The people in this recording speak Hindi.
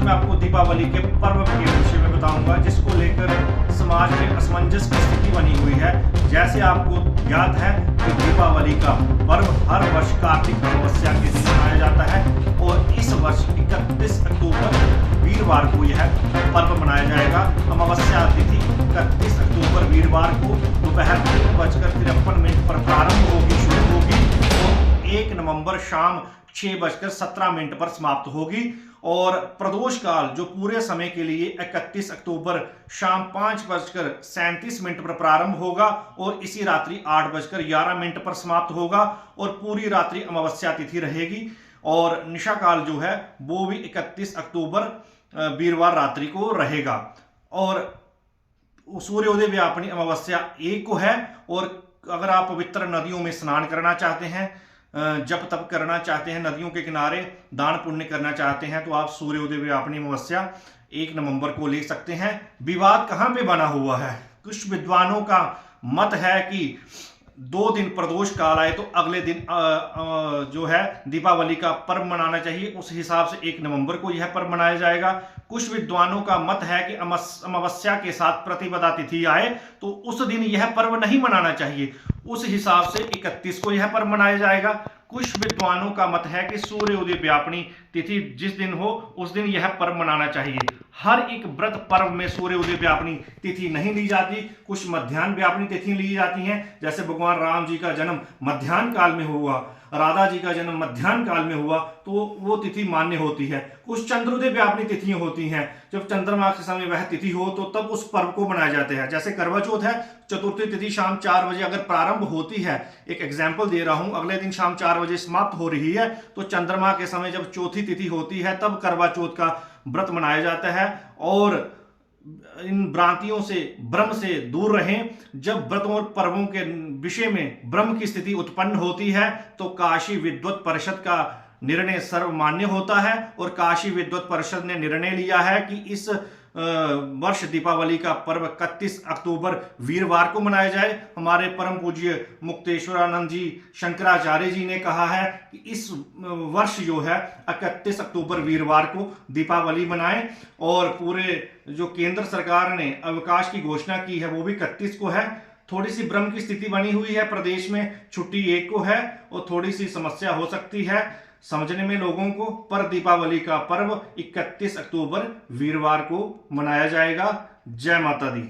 मैं आपको दीपावली के पर्व के विषय में बताऊंगा, जिसको लेकर समाज में असमंजस की स्थिति बनी हुई है। जैसे आपको याद है कि दीपावली का पर्व हर वर्ष कार्तिक अमावस्या के दिन मनाया जाता है और इस वर्ष 31 अक्टूबर वीरवार को यह पर्व मनाया जाएगा। अमावस्या तिथि 31 अक्टूबर वीरवार को दोपहर 3:53 पर प्रारंभ होगी, शुरू होगी और 1 नवंबर शाम 6:17 पर समाप्त होगी। और प्रदोष काल जो पूरे समय के लिए 31 अक्टूबर शाम 5:37 पर प्रारंभ होगा और इसी रात्रि 8:11 पर समाप्त होगा और पूरी रात्रि अमावस्या तिथि रहेगी। और निशा काल जो है वो भी 31 अक्टूबर वीरवार रात्रि को रहेगा। और सूर्योदय व्यापनी अमावस्या 1 को है। और अगर आप पवित्र नदियों में स्नान करना चाहते हैं, जप तप करना चाहते हैं, नदियों के किनारे दान पुण्य करना चाहते हैं, तो आप सूर्योदय व्यापनी अमावस्या 1 नवंबर को ले सकते हैं। विवाद कहां पे बना हुआ है? कुछ विद्वानों का मत है कि 2 दिन प्रदोष काल आए तो अगले दिन जो है दीपावली का पर्व मनाना चाहिए, उस हिसाब से 1 नवंबर को यह पर्व मनाया जाएगा। कुछ विद्वानों का मत है कि अमावस्या के साथ प्रतिपदा तिथि आए तो उस दिन यह पर्व नहीं मनाना चाहिए, उस हिसाब से 31 को यह पर्व मनाया जाएगा। कुछ विद्वानों का मत है कि सूर्योदय व्यापनी तिथि जिस दिन हो उस दिन यह पर्व मनाना चाहिए। हर एक व्रत पर्व में सूर्योदय व्यापनी तिथि नहीं ली जाती, कुछ मध्याह्न व्यापनी तिथि ली जाती हैं। जैसे भगवान राम जी का जन्म मध्याह्न काल में हुआ, राधा जी का जन्म मध्याह्न काल में हुआ, तो वो तिथि मान्य होती है। कुछ चंद्रोदय व्यापनी तिथियां होती हैं, जब चंद्रमा के समय वह तिथि हो तो तब उस पर्व को मनाया जाता है। जैसे करवा चौथ है, चतुर्थी तिथि शाम 4 बजे अगर प्रारंभ होती है, एक एग्जाम्पल दे रहा हूं, अगले दिन शाम 4 बजे समाप्त हो रही है, तो चंद्रमा के समय जब चौथी तिथि होती है तब करवा चौथ का व्रत मनाया जाता है। और इन भ्रांतियों से, भ्रम से दूर रहें। जब व्रतों और पर्वों के विषय में भ्रम की स्थिति उत्पन्न होती है तो काशी विद्वत परिषद का निर्णय सर्वमान्य होता है और काशी विद्वत परिषद ने निर्णय लिया है कि इस वर्ष दीपावली का पर्व 31 अक्टूबर वीरवार को मनाया जाए। हमारे परम पूज्य मुक्तेश्वरानंद जी शंकराचार्य जी ने कहा है कि इस वर्ष जो है 31 अक्टूबर वीरवार को दीपावली मनाएं। और पूरे जो केंद्र सरकार ने अवकाश की घोषणा की है वो भी 31 को है। थोड़ी सी भ्रम की स्थिति बनी हुई है, प्रदेश में छुट्टी 1 को है और थोड़ी सी समस्या हो सकती है समझने में लोगों को, पर दीपावली का पर्व 31 अक्टूबर वीरवार को मनाया जाएगा। जय माता दी।